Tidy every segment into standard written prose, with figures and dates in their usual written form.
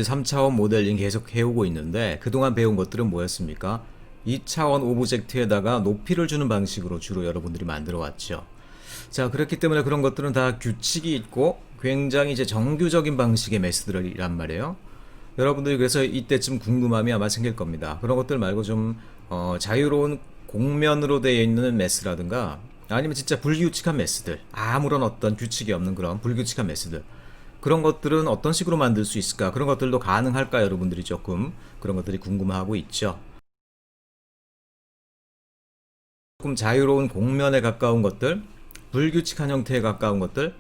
이제 3차원 모델링 계속 해오고 있는데 그동안 배운 것들은 뭐였습니까? 2차원 오브젝트에다가 높이를 주는 방식으로 주로 여러분들이 만들어 왔죠. 자, 그렇기 때문에 그런 것들은 다 규칙이 있고 굉장히 이제 정규적인 방식의 메스들이란 말이에요. 여러분들이 그래서 이때쯤 궁금함이 아마 생길 겁니다. 그런 것들 말고 좀 자유로운 공면으로 되어 있는 메스라든가 아니면 진짜 불규칙한 메스들, 아무런 어떤 규칙이 없는 그런 불규칙한 메스들, 그런 것들은 어떤 식으로 만들 수 있을까? 그런 것들도 가능할까? 여러분들이 조금 그런 것들이 궁금하고 있죠. 조금 자유로운 공면에 가까운 것들, 불규칙한 형태에 가까운 것들,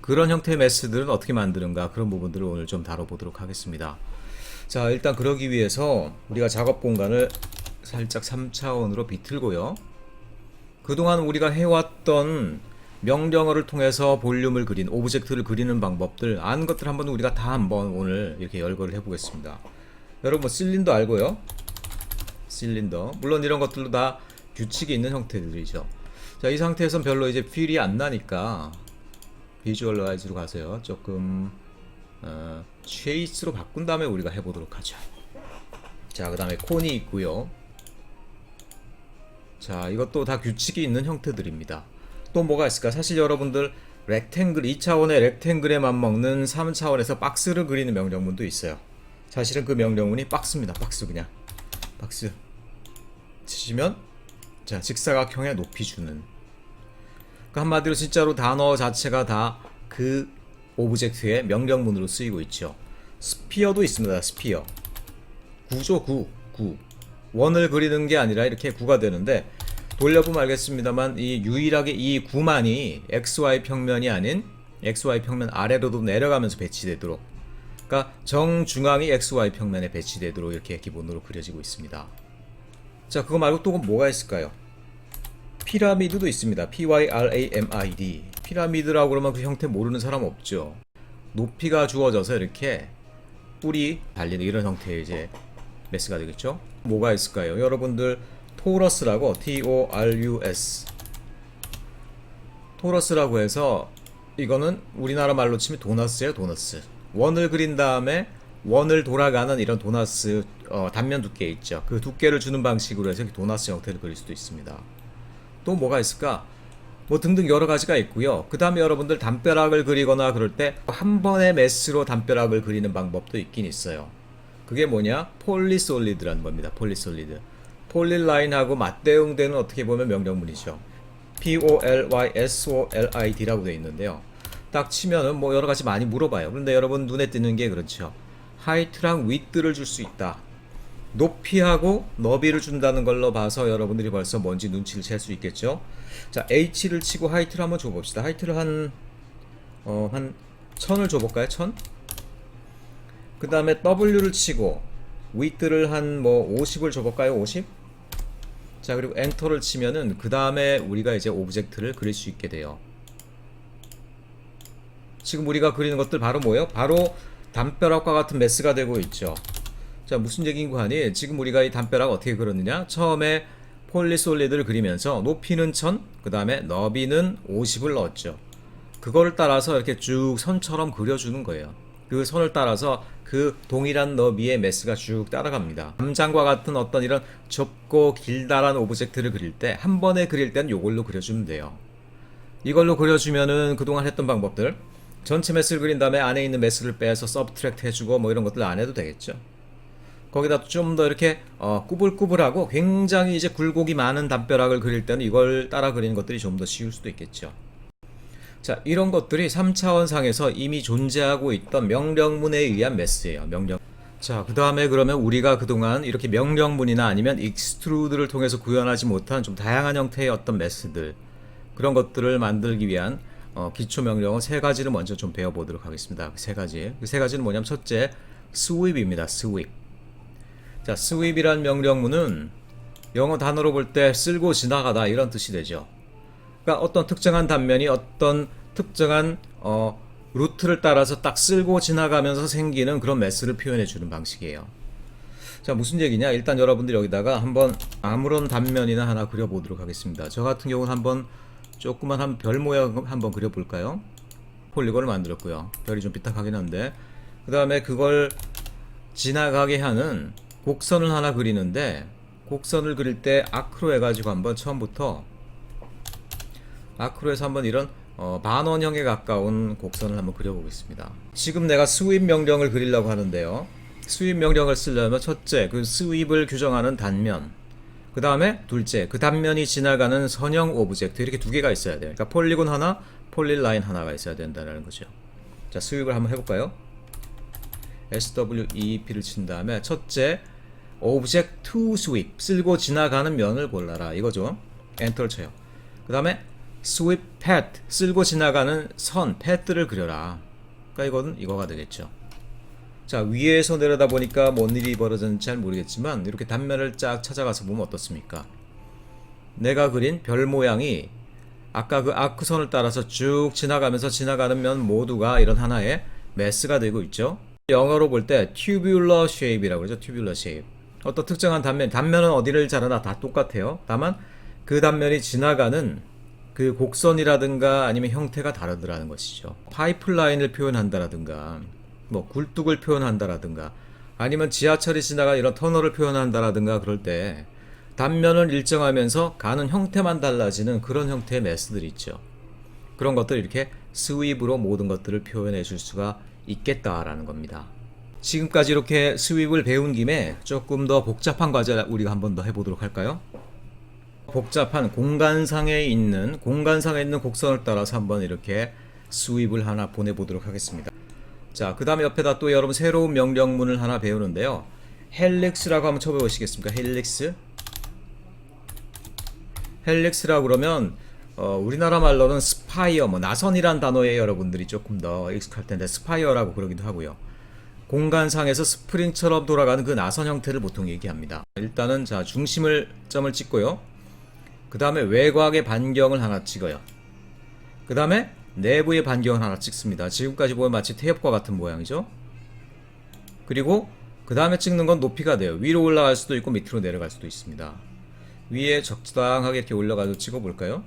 그런 형태의 메스들은 어떻게 만드는가, 그런 부분들을 오늘 좀 다뤄보도록 하겠습니다. 자, 일단 그러기 위해서 우리가 작업 공간을 살짝 3차원으로 비틀고요. 그동안 우리가 해왔던 명령어를 통해서 볼륨을 그린, 오브젝트를 그리는 방법들, 아는 것들 한번 우리가 다 한번 오늘 이렇게 열거를 해보겠습니다. 여러분, 실린더 알고요? 실린더. 물론 이런 것들도 다 규칙이 있는 형태들이죠. 자, 이 상태에선 별로 이제 필이 안 나니까 비주얼라이즈로 가세요. 조금 체이스로 바꾼 다음에 우리가 해보도록 하죠. 자, 그 다음에 콘이 있고요. 자, 이것도 다 규칙이 있는 형태들입니다. 또 뭐가 있을까? 사실 여러분들 렉탱글, 2차원의 렉탱글에 맞먹는 3차원에서 박스를 그리는 명령문도 있어요. 사실은 그 명령문이 박스입니다. 박스, 그냥 박스 치시면 자, 직사각형의 높이 주는, 그러니까 한마디로 진짜로 단어 자체가 다 그 오브젝트의 명령문으로 쓰이고 있죠. 스피어도 있습니다. 스피어. 구죠. 구. 원을 그리는 게 아니라 이렇게 구가 되는데, 돌려보면 알겠습니다만 이 유일하게 이 구만이 XY 평면이 아닌 XY 평면 아래로도 내려가면서 배치되도록, 그러니까 정중앙이 XY 평면에 배치되도록 이렇게 기본으로 그려지고 있습니다. 자, 그거 말고 또 뭐가 있을까요? 피라미드도 있습니다. PYRAMID. 피라미드라고 그러면 그 형태 모르는 사람 없죠. 높이가 주어져서 이렇게 뿔이 달리는 이런 형태의 이제 메스가 되겠죠. 뭐가 있을까요? 여러분들 토러스라고, TORUS, 토러스라고 해서 이거는 우리나라 말로 치면 도너스예요. 도너스. 원을 그린 다음에 원을 돌아가는 이런 도너스 단면 두께 있죠. 그 두께를 주는 방식으로 해서 도너스 형태를 그릴 수도 있습니다. 또 뭐가 있을까? 뭐 등등 여러 가지가 있고요. 그 다음에 여러분들 담벼락을 그리거나 그럴 때 한 번의 메스로 담벼락을 그리는 방법도 있긴 있어요. 그게 뭐냐? 폴리솔리드라는 겁니다. 폴리솔리드. 폴리라인하고 맞대응되는 어떻게 보면 명령문이죠. POLYSOLID라고 되어 있는데요. 딱 치면은 뭐 여러 가지 많이 물어봐요. 그런데 여러분 눈에 띄는 게 그렇죠. 하이트랑 위드를 줄 수 있다. 높이하고 너비를 준다는 걸로 봐서 여러분들이 벌써 뭔지 눈치를 챌 수 있겠죠. 자, H를 치고 하이트를 한번 줘봅시다. 하이트를 한 1000을 줘볼까요? 1000? 그 다음에 W를 치고 width를 한 뭐 50을 줘볼까요? 50? 자, 그리고 엔터를 치면은 그 다음에 우리가 이제 오브젝트를 그릴 수 있게 돼요. 지금 우리가 그리는 것들 바로 뭐예요? 바로 담벼락과 같은 메스가 되고 있죠. 자, 무슨 얘기인고 하니, 지금 우리가 이 담벼락 어떻게 그렸느냐? 처음에 폴리솔리드를 그리면서 높이는 1000, 그 다음에 너비는 50을 넣었죠. 그거를 따라서 이렇게 쭉 선처럼 그려주는 거예요. 그 선을 따라서 그 동일한 너비의 메스가 쭉 따라갑니다. 담장과 같은 어떤 이런 좁고 길다란 오브젝트를 그릴 때, 한 번에 그릴 때는 이걸로 그려주면 돼요. 이걸로 그려주면은 그동안 했던 방법들, 전체 메스를 그린 다음에 안에 있는 메스를 빼서 서브트랙트 해주고 뭐 이런 것들 안 해도 되겠죠. 거기다 좀 더 이렇게 꾸불꾸불하고 굉장히 이제 굴곡이 많은 담벼락을 그릴 때는 이걸 따라 그리는 것들이 좀 더 쉬울 수도 있겠죠. 자, 이런 것들이 3차원 상에서 이미 존재하고 있던 명령문에 의한 메스예요. 명령. 자, 그 다음에 그러면 우리가 그동안 이렇게 명령문이나 아니면 익스트루드를 통해서 구현하지 못한 좀 다양한 형태의 어떤 메스들, 그런 것들을 만들기 위한 기초 명령어 세 가지를 먼저 좀 배워보도록 하겠습니다. 세 가지. 그 세 가지는 뭐냐면, 첫째, 스윕입니다. 스윕. 자, 스윕이란 명령문은 영어 단어로 볼 때 쓸고 지나가다 이런 뜻이 되죠. 그러니까 어떤 특정한 단면이 어떤 특정한 루트를 따라서 딱 쓸고 지나가면서 생기는 그런 메스를 표현해 주는 방식이에요. 자, 무슨 얘기냐? 일단 여러분들 여기다가 한번 아무런 단면이나 하나 그려보도록 하겠습니다. 저 같은 경우는 한번 조그만 한 별 모양 한번 그려볼까요? 폴리곤을 만들었고요. 별이 좀 삐딱하긴 한데, 그 다음에 그걸 지나가게 하는 곡선을 하나 그리는데, 곡선을 그릴 때 아크로 해가지고 한번 처음부터 아크로에서 한번 이런 반원형에 가까운 곡선을 한번 그려보겠습니다. 지금 내가 스윕 명령을 그리려고 하는데요. 스윕 명령을 쓰려면 첫째, 그 스윕을 규정하는 단면, 그 다음에 둘째, 그 단면이 지나가는 선형 오브젝트, 이렇게 두 개가 있어야 돼요. 그러니까 폴리곤 하나, 폴리라인 하나가 있어야 된다는 거죠. 자, 스윕을 한번 해볼까요? SWEP를 친 다음에 첫째, Object to Sweep, 쓸고 지나가는 면을 골라라, 이거죠. 엔터를 쳐요. 그 다음에 Sweep Path, 쓸고 지나가는 선, path를 그려라. 그러니까 이거는 이거가 되겠죠. 자, 위에서 내려다 보니까 뭔 일이 벌어졌는지 잘 모르겠지만 이렇게 단면을 쫙 찾아가서 보면 어떻습니까? 내가 그린 별 모양이 아까 그 아크선을 따라서 쭉 지나가면서 지나가는 면 모두가 이런 하나의 메스가 되고 있죠. 영어로 볼 때 tubular shape이라고 그러죠. tubular shape. 어떤 특정한 단면은 어디를 자르나 다 똑같아요. 다만 그 단면이 지나가는 그 곡선이라든가 아니면 형태가 다르더라는 것이죠. 파이프라인을 표현한다라든가 뭐 굴뚝을 표현한다라든가 아니면 지하철이 지나가 이런 터널을 표현한다라든가 그럴 때 단면을 일정하면서 가는 형태만 달라지는 그런 형태의 메스들이 있죠. 그런 것들 이렇게 스윕으로 모든 것들을 표현해 줄 수가 있겠다라는 겁니다. 지금까지 이렇게 스윕을 배운 김에 조금 더 복잡한 과제 우리가 한번 더 해보도록 할까요? 복잡한 공간상에 있는 곡선을 따라서 한번 이렇게 스윕을 하나 보내보도록 하겠습니다. 자, 그 다음에 옆에다 또 여러분 새로운 명령문을 하나 배우는데요. 헬릭스라고 한번 쳐보시겠습니까? 헬릭스라고 그러면 우리나라 말로는 스파이어, 뭐 나선이란 단어에 여러분들이 조금 더 익숙할 텐데 스파이어라고 그러기도 하고요. 공간상에서 스프링처럼 돌아가는 그 나선 형태를 보통 얘기합니다. 일단은 자, 중심점을 찍고요. 그 다음에 외곽의 반경을 하나 찍어요. 그 다음에 내부의 반경을 하나 찍습니다. 지금까지 보면 마치 태엽과 같은 모양이죠. 그리고 그 다음에 찍는 건 높이가 돼요. 위로 올라갈 수도 있고 밑으로 내려갈 수도 있습니다. 위에 적당하게 이렇게 올려가지고 찍어볼까요?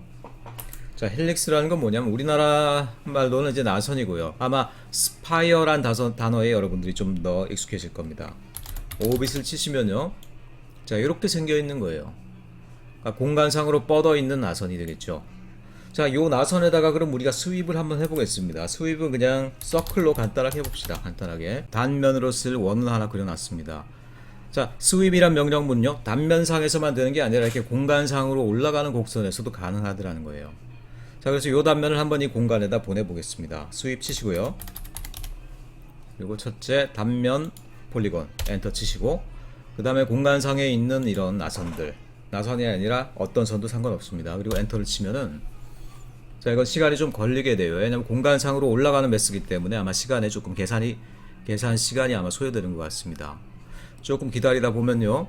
자, 헬릭스라는 건 뭐냐면 우리나라 말로는 이제 나선이고요. 아마 스파이어란 단어에 여러분들이 좀 더 익숙해질 겁니다. 오빗을 치시면요, 자, 이렇게 생겨 있는 거예요. 그러니까 공간상으로 뻗어 있는 나선이 되겠죠. 자, 요 나선에다가 그럼 우리가 스윕을 한번 해보겠습니다. 스윕은 그냥 서클로 간단하게 해봅시다. 간단하게 단면으로 쓸 원을 하나 그려놨습니다. 자, 스윕이란 명령문요, 단면상에서만 되는 게 아니라 이렇게 공간상으로 올라가는 곡선에서도 가능하더라는 거예요. 자, 그래서 요 단면을 한번 이 공간에다 보내보겠습니다. 스윕 치시고요. 그리고 첫째 단면 폴리곤 엔터 치시고, 그 다음에 공간상에 있는 이런 나선이 아니라 어떤 선도 상관없습니다. 그리고 엔터를 치면은, 자, 이건 시간이 좀 걸리게 돼요. 왜냐면 공간상으로 올라가는 매스이기 때문에 아마 시간에 조금 계산 시간이 아마 소요되는 것 같습니다. 조금 기다리다 보면요,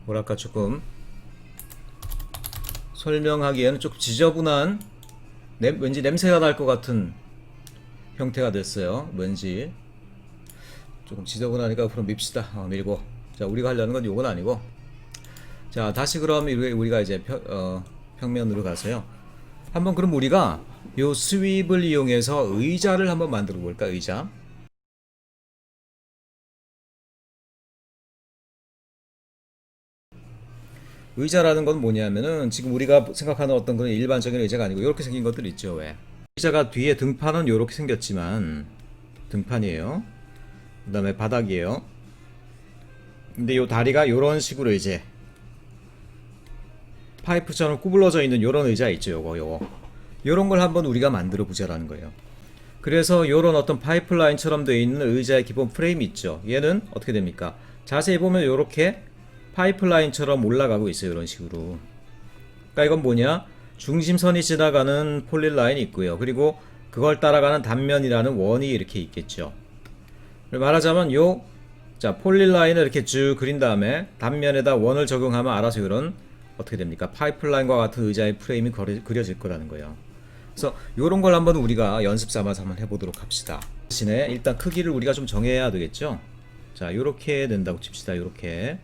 뭐랄까, 조금 설명하기에는 조금 지저분한 왠지 냄새가 날 것 같은 형태가 됐어요. 왠지 조금 지저분하니까 그럼 밉시다. 밀고. 자, 우리가 하려는 건 요건 아니고, 자, 다시 그럼 우리가 이제 평면으로 가서요, 한번 그럼 우리가 요 스윕을 이용해서 의자를 한번 만들어 볼까? 의자라는 건 뭐냐면은 지금 우리가 생각하는 어떤 그런 일반적인 의자가 아니고 이렇게 생긴 것들 있죠. 왜? 의자가 뒤에 등판은 이렇게 생겼지만 등판이에요. 그 다음에 바닥이에요. 근데 요 다리가 요런 식으로 이제 파이프처럼 구불러져 있는 요런 의자 있죠. 요거 요런 걸 한번 우리가 만들어 보자라는 거예요. 그래서 요런 어떤 파이프라인처럼 되어 있는 의자의 기본 프레임이 있죠. 얘는 어떻게 됩니까? 자세히 보면 요렇게 파이프라인처럼 올라가고 있어요. 이런 식으로. 그러니까 이건 뭐냐? 중심선이 지나가는 폴리라인이 있고요. 그리고 그걸 따라가는 단면이라는 원이 이렇게 있겠죠. 말하자면 자, 폴리라인을 이렇게 쭉 그린 다음에 단면에다 원을 적용하면 알아서 이런 어떻게 됩니까? 파이프라인과 같은 의자의 프레임이 그려질 거라는 거예요. 그래서 이런 걸 한번 우리가 연습 삼아서 한번 해보도록 합시다. 대신에 일단 크기를 우리가 좀 정해야 되겠죠. 자, 요렇게 된다고 칩시다. 요렇게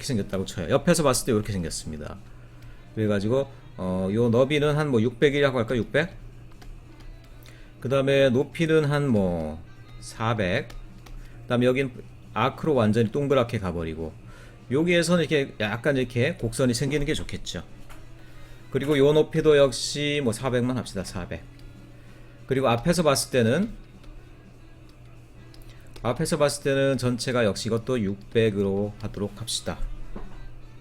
생겼다고 쳐요. 옆에서 봤을 때 이렇게 생겼습니다. 그래가지고 요 너비는 한 뭐 600이라고 할까? 600? 그 다음에 높이는 한 뭐 400. 그 다음에 여긴 아크로 완전히 동그랗게 가버리고, 여기에서는 이렇게 약간 이렇게 곡선이 생기는 게 좋겠죠. 그리고 요 높이도 역시 뭐 400만 합시다. 400. 그리고 앞에서 봤을 때는 전체가 역시 이것도 600으로 하도록 합시다.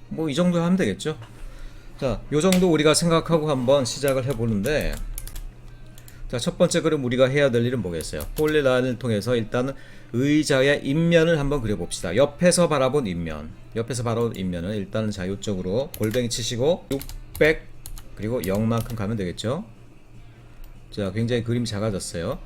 뭐 이 정도 하면 되겠죠. 자, 요 정도 우리가 생각하고 한번 시작을 해보는데, 자, 첫 번째 그럼 우리가 해야 될 일은 뭐겠어요? 폴리라인을 통해서 일단은 의자의 인면을 한번 그려봅시다. 옆에서 바라본 인면. 옆에서 바라본 인면은 일단은 자유적으로 골뱅이 치시고 600 그리고 0만큼 가면 되겠죠. 자, 굉장히 그림이 작아졌어요.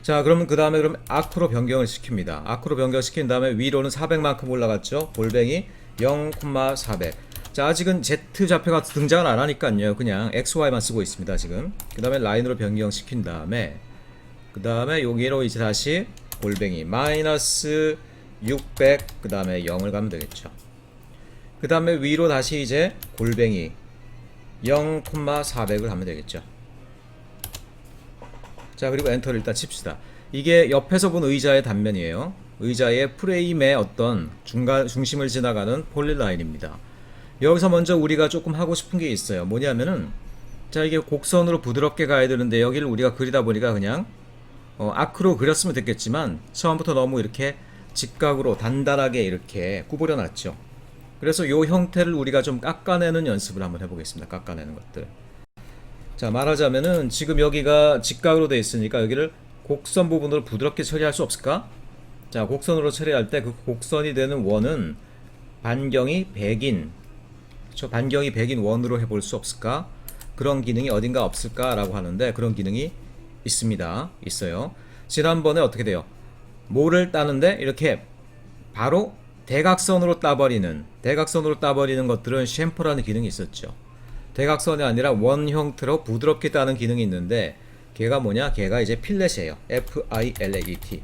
자, 그러면 그 다음에 그럼 아크로 변경을 시킵니다. 아크로 변경시킨 다음에 위로는 400만큼 올라갔죠. 골뱅이 0,400. 자, 아직은 Z 좌표가 등장을 안 하니까요. 그냥 XY만 쓰고 있습니다, 지금. 그 다음에 라인으로 변경시킨 다음에, 그 다음에 여기로 이제 다시 골뱅이 마이너스 600, 그 다음에 0을 가면 되겠죠. 그 다음에 위로 다시 이제 골뱅이 0,400을 하면 되겠죠. 자, 그리고 엔터를 일단 칩시다. 이게 옆에서 본 의자의 단면이에요. 의자의 프레임의 어떤 중심을 지나가는 폴리라인입니다. 여기서 먼저 우리가 조금 하고 싶은 게 있어요. 뭐냐면은, 자, 이게 곡선으로 부드럽게 가야 되는데 여기를 우리가 그리다 보니까 그냥 아크로 그렸으면 됐겠지만 처음부터 너무 이렇게 직각으로 단단하게 이렇게 구부려 놨죠. 그래서 요 형태를 우리가 좀 깎아내는 연습을 한번 해보겠습니다. 깎아내는 것들. 자, 말하자면은 지금 여기가 직각으로 되어 있으니까 여기를 곡선 부분으로 부드럽게 처리할 수 없을까? 자, 곡선으로 처리할 때 그 곡선이 되는 원은 반경이 100인, 그렇죠? 반경이 100인 원으로 해볼 수 없을까? 그런 기능이 어딘가 없을까라고 하는데, 그런 기능이 있습니다. 있어요. 지난번에 어떻게 돼요? 모를 따는데 이렇게 바로 대각선으로 따버리는 것들은 챔퍼라는 기능이 있었죠. 대각선이 아니라 원 형태로 부드럽게 따는 기능이 있는데, 걔가 뭐냐? 걔가 이제 필렛이에요. F-I-L-L-E-T.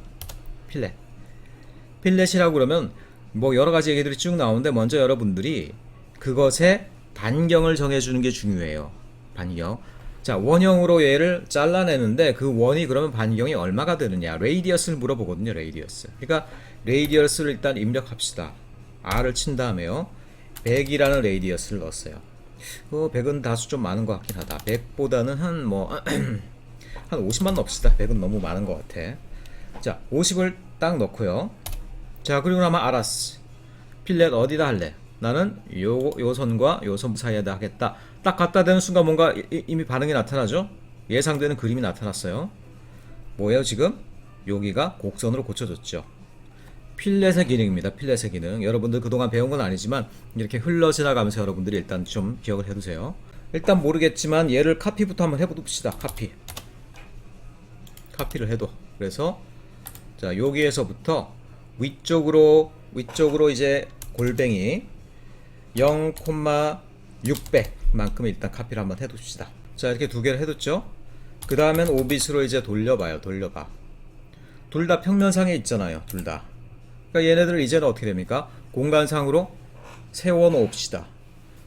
필렛이라고 그러면 뭐 여러 가지 얘기들이 쭉 나오는데, 먼저 여러분들이 그것의 반경을 정해주는 게 중요해요. 반경. 자, 원형으로 얘를 잘라내는데 그 원이 그러면 반경이 얼마가 되느냐? 레이디어스를 물어보거든요. 레이디어스. 그러니까 레이디어스를 일단 입력합시다. R을 친 다음에요. 100이라는 레이디어스를 넣었어요. 100은 다수 좀 많은 것 같긴 하다. 100보다는 한 50만 넣읍시다. 100은 너무 많은 것 같아. 자, 50을 딱 넣고요. 자, 그리고 나면 알았어. 필렛 어디다 할래? 나는 요 선과 요 선 사이에다 하겠다. 딱 갖다 대는 순간 뭔가 이미 반응이 나타나죠? 예상되는 그림이 나타났어요. 뭐예요, 지금? 여기가 곡선으로 고쳐졌죠. 필렛의 기능입니다. 필렛의 기능. 여러분들 그동안 배운 건 아니지만 이렇게 흘러 지나가면서 여러분들이 일단 좀 기억을 해두세요. 일단 모르겠지만 얘를 카피부터 한번 해봅시다. 카피를 해도. 그래서 자, 여기에서부터 위쪽으로 이제 골뱅이 0,600만큼 일단 카피를 한번 해둡시다. 자, 이렇게 두 개를 해뒀죠. 그 다음엔 오빗으로 이제 돌려봐. 둘 다 평면상에 있잖아요. 둘 다. 그러니까 얘네들을 이제는 어떻게 됩니까? 공간상으로 세워놓읍시다.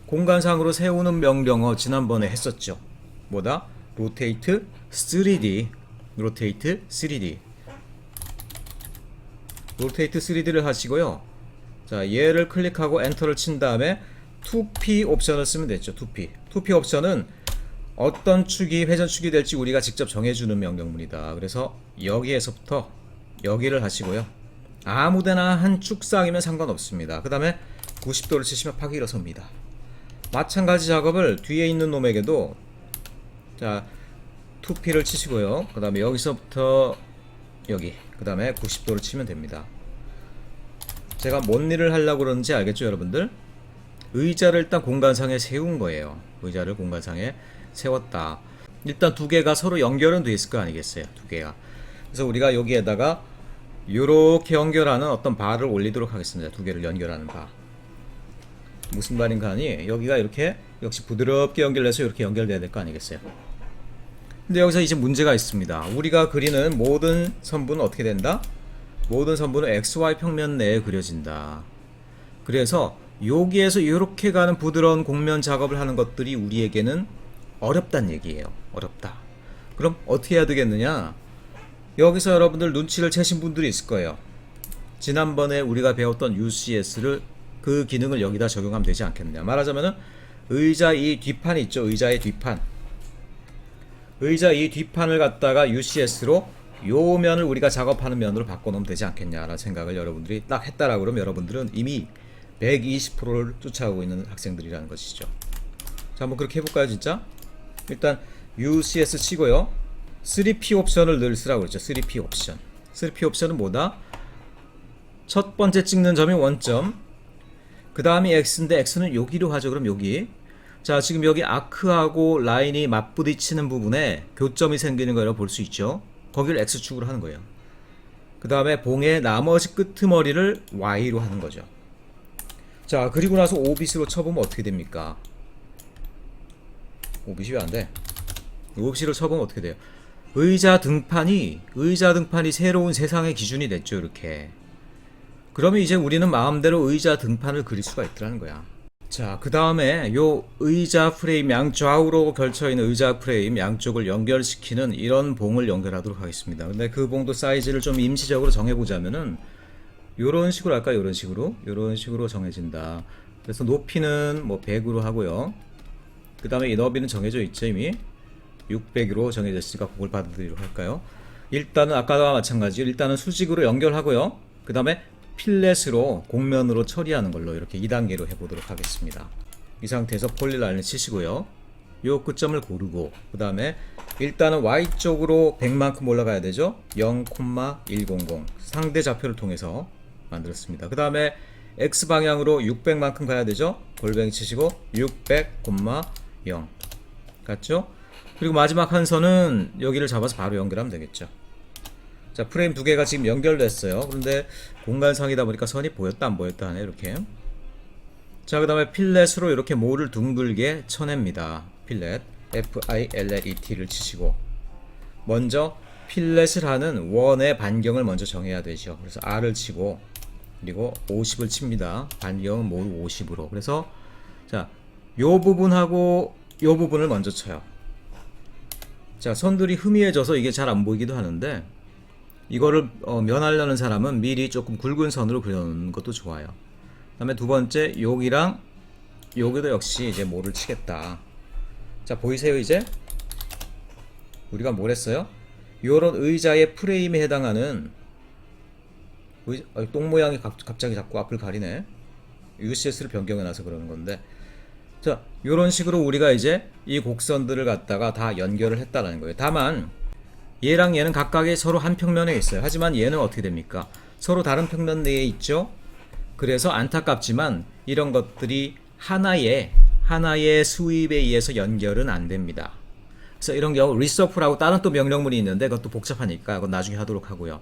공간상으로 세우는 명령어 지난번에 했었죠. 뭐다? Rotate 3D. Rotate 3D를 하시고요. 자, 얘를 클릭하고 엔터를 친 다음에 2P 옵션을 쓰면 됐죠. 2P 옵션은 어떤 축이 회전축이 될지 우리가 직접 정해주는 명령문이다. 그래서 여기에서부터 여기를 하시고요. 아무데나 한 축상이면 상관없습니다. 그 다음에 90도를 치시면 파기 일어섭니다. 마찬가지 작업을 뒤에 있는 놈에게도, 자, 2P를 치시고요. 그 다음에 여기서부터 여기, 그 다음에 90도를 치면 됩니다. 제가 뭔 일을 하려고 그러는지 알겠죠, 여러분들? 의자를 일단 공간상에 세운 거예요. 의자를 공간상에 세웠다. 일단 두 개가 서로 연결은 돼 있을 거 아니겠어요, 두 개가. 그래서 우리가 여기에다가 요렇게 연결하는 어떤 바를 올리도록 하겠습니다. 두 개를 연결하는 바. 무슨 말인가 하니, 여기가 이렇게 역시 부드럽게 연결해서 이렇게 연결돼야 될 거 아니겠어요. 근데 여기서 이제 문제가 있습니다. 우리가 그리는 모든 선분은 어떻게 된다? 모든 선분은 XY 평면 내에 그려진다. 그래서 여기에서 이렇게 가는 부드러운 곡면 작업을 하는 것들이 우리에게는 어렵다는 얘기예요. 어렵다. 그럼 어떻게 해야 되겠느냐? 여기서 여러분들 눈치를 채신 분들이 있을 거예요. 지난번에 우리가 배웠던 UCS를 그 기능을 여기다 적용하면 되지 않겠느냐. 말하자면은 의자 이 뒷판이 있죠. 의자의 뒷판. 의자 이 뒷판을 갖다가 UCS로 요 면을 우리가 작업하는 면으로 바꿔놓으면 되지 않겠냐라는 생각을 여러분들이 딱 했다라고 그러면 여러분들은 이미 120%를 쫓아오고 있는 학생들이라는 것이죠. 자, 한번 그렇게 해볼까요, 진짜? 일단 UCS 치고요. 3P 옵션을 늘 쓰라고 그랬죠. 3P 옵션. 3P 옵션은 뭐다? 첫 번째 찍는 점이 원점. 그 다음이 X인데 X는 여기로 하죠. 그럼 여기. 자, 지금 여기 아크하고 라인이 맞부딪히는 부분에 교점이 생기는 걸 볼 수 있죠. 거기를 X축으로 하는 거예요. 그 다음에 봉의 나머지 끄트머리를 Y로 하는 거죠. 자, 그리고 나서 오빗으로 쳐보면 어떻게 됩니까? 오빗이 왜 안 돼? 오빗으로 쳐보면 어떻게 돼요? 의자 등판이 새로운 세상의 기준이 됐죠. 이렇게. 그러면 이제 우리는 마음대로 의자 등판을 그릴 수가 있더라는 거야. 자, 그 다음에 요 의자 프레임 양좌우로 걸쳐있는 의자 프레임 양쪽을 연결시키는 이런 봉을 연결하도록 하겠습니다. 근데 그 봉도 사이즈를 좀 임시적으로 정해보자면은 요런 식으로 할까요? 요런 식으로 정해진다. 그래서 높이는 뭐 100으로 하고요. 그 다음에 이 너비는 정해져 있죠. 이미 600으로 정해져 있으니까 그걸 받아들이도록 할까요? 일단은 아까와 마찬가지로 일단은 수직으로 연결하고요. 그 다음에 필렛으로 곡면으로 처리하는 걸로 이렇게 2단계로 해보도록 하겠습니다. 이 상태에서 폴리라인을 치시고요. 요 끝점을 고르고 그 다음에 일단은 Y쪽으로 100만큼 올라가야 되죠. 0,100 상대 좌표를 통해서 만들었습니다. 그 다음에 X방향으로 600만큼 가야 되죠. 골뱅이 치시고 600,0 갔죠. 그리고 마지막 한 선은 여기를 잡아서 바로 연결하면 되겠죠. 자, 프레임 두 개가 지금 연결됐어요. 그런데 공간상이다 보니까 선이 보였다 안 보였다 하네. 이렇게. 자, 그 다음에 필렛으로 이렇게 모를 둥글게 쳐냅니다. 필렛 FILLET를 치시고 먼저 필렛을 하는 원의 반경을 먼저 정해야 되죠. 그래서 R을 치고 그리고 50을 칩니다. 반경은 모두 50으로. 그래서 자, 요 부분하고 요 부분을 먼저 쳐요. 자, 선들이 흐미해져서 이게 잘 안 보이기도 하는데 이거를 면하려는 사람은 미리 조금 굵은 선으로 그려놓는 것도 좋아요. 그 다음에 두 번째 여기랑 여기도 역시 이제 모를 치겠다. 자, 보이세요? 이제 우리가 뭘 했어요? 요런 의자의 프레임에 해당하는 똥 모양이 갑자기 자꾸 앞을 가리네. UCS를 변경해놔서 그러는 건데, 자, 요런 식으로 우리가 이제 이 곡선들을 갖다가 다 연결을 했다라는 거예요. 다만 얘랑 얘는 각각의 서로 한 평면에 있어요. 하지만 얘는 어떻게 됩니까? 서로 다른 평면 내에 있죠. 그래서 안타깝지만 이런 것들이 하나의 수입에 의해서 연결은 안 됩니다. 그래서 이런 경우 리서프라고 다른 또 명령문이 있는데 그것도 복잡하니까 그건 나중에 하도록 하고요.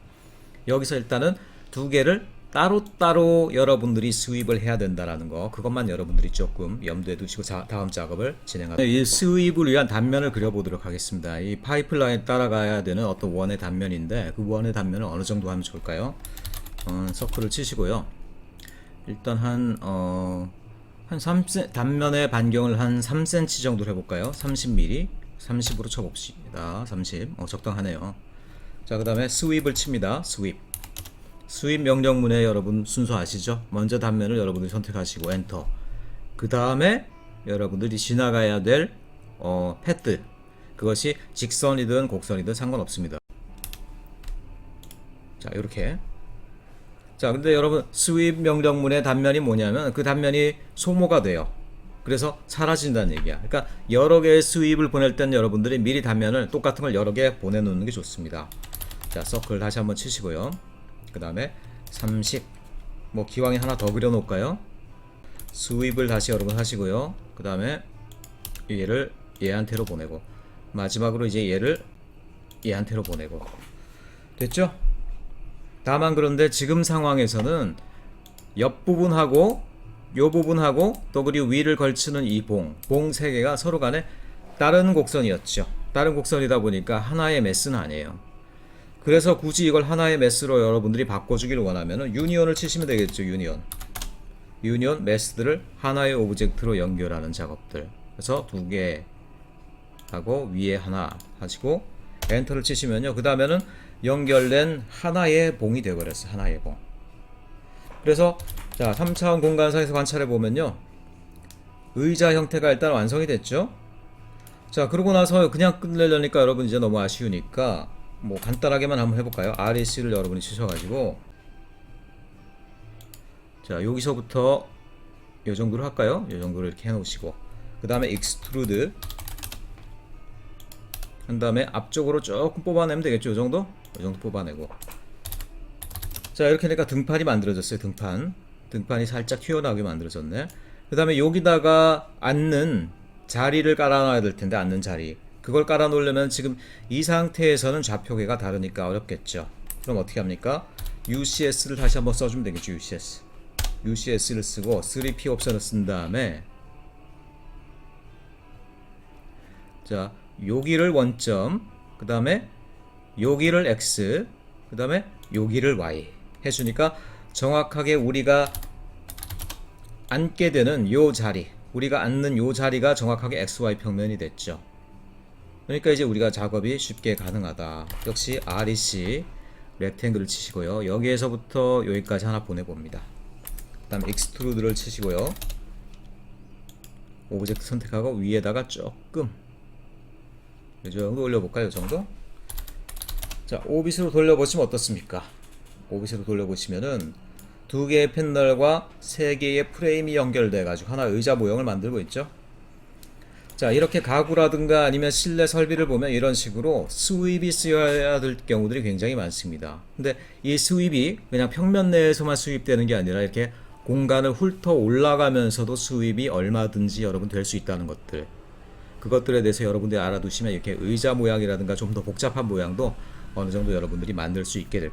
여기서 일단은 두 개를 따로따로 여러분들이 스윕을 해야 된다라는 거, 그것만 여러분들이 조금 염두에 두시고 다음 작업을 진행하도록. 이 스윕을 위한 단면을 그려보도록 하겠습니다. 이 파이프라인 따라가야 되는 어떤 원의 단면인데 그 원의 단면을 어느 정도 하면 좋을까요? 서클을 치시고요. 일단 한 3cm, 단면의 반경을 한 3cm 정도로 해볼까요? 30mm 30으로 쳐봅시다. 30 적당하네요. 자, 그 다음에 스윕을 칩니다. 스윕 명령문에 여러분 순서 아시죠? 먼저 단면을 여러분들이 선택하시고 엔터. 그 다음에 여러분들이 지나가야 될 패드, 그것이 직선이든 곡선이든 상관없습니다. 자, 이렇게. 자, 근데 여러분 스윕 명령문의 단면이 뭐냐면 그 단면이 소모가 돼요. 그래서 사라진다는 얘기야. 그러니까 여러 개의 스윕을 보낼 때는 여러분들이 미리 단면을 똑같은 걸 여러 개 보내놓는 게 좋습니다. 자, 서클 다시 한번 치시고요. 그 다음에 30, 뭐 기왕에 하나 더 그려놓을까요? 스윕을 다시 여러분 하시고요. 그 다음에 얘를 얘한테로 보내고 마지막으로 이제 얘를 얘한테로 보내고. 됐죠? 다만 그런데 지금 상황에서는 옆부분하고 요 부분하고 또 그리고 위를 걸치는 이 봉 3개가 서로 간에 다른 곡선이었죠. 다른 곡선이다 보니까 하나의 매스는 아니에요. 그래서 굳이 이걸 하나의 매스로 여러분들이 바꿔주기를 원하면은 유니온을 치시면 되겠죠. 유니온 매스들을 하나의 오브젝트로 연결하는 작업들. 그래서 2개 하고 위에 하나 하시고 엔터를 치시면요. 그 다음에는 연결된 하나의 봉이 되어버렸어. 하나의 봉. 그래서 자 3차원 공간상에서 관찰해 보면요, 의자 형태가 일단 완성이 됐죠. 자 그러고 나서 그냥 끝내려니까 여러분 이제 너무 아쉬우니까 뭐 간단하게만 한번 해볼까요? REC를 여러분이 치셔가지고, 자 여기서부터 요 정도로 할까요? 요 정도로 이렇게 해놓으시고, 그 다음에 익스트루드 한 다음에 앞쪽으로 조금 뽑아내면 되겠죠. 요 정도? 요 정도 뽑아내고, 자 이렇게 하니까 등판이 만들어졌어요. 등판이 살짝 튀어나오게 만들어졌네. 그 다음에 여기다가 앉는 자리를 깔아놔야 될 텐데, 앉는 자리 그걸 깔아 놓으려면 지금 이 상태에서는 좌표계가 다르니까 어렵겠죠. 그럼 어떻게 합니까? UCS를 다시 한번 써주면 되겠죠. UCS를 쓰고 3P 옵션을 쓴 다음에, 자 여기를 원점, 그 다음에 여기를 X, 그 다음에 여기를 Y 해주니까 정확하게 우리가 앉게 되는 요 자리, 우리가 앉는 요 자리가 정확하게 XY 평면이 됐죠. 그러니까 이제 우리가 작업이 쉽게 가능하다. 역시 REC 렉탱글을 치시고요, 여기에서부터 여기까지 하나 보내봅니다. 그 다음에 익스트루드를 치시고요, 오브젝트 선택하고 위에다가 조금 이 정도 올려볼까요? 이 정도? 자 오빗으로 돌려보시면 어떻습니까? 오빗으로 돌려보시면은 두 개의 패널과 세 개의 프레임이 연결돼 가지고 하나 의자 모형을 만들고 있죠. 자 이렇게 가구라든가 아니면 실내 설비를 보면 이런 식으로 스윕이 쓰여야 될 경우들이 굉장히 많습니다. 근데 이 스윕이 그냥 평면 내에서만 수입되는 게 아니라 이렇게 공간을 훑어 올라가면서도 스윕이 얼마든지 여러분 될 수 있다는 것들, 그것들에 대해서 여러분들이 알아두시면 이렇게 의자 모양이라든가 좀 더 복잡한 모양도 어느 정도 여러분들이 만들 수 있게 될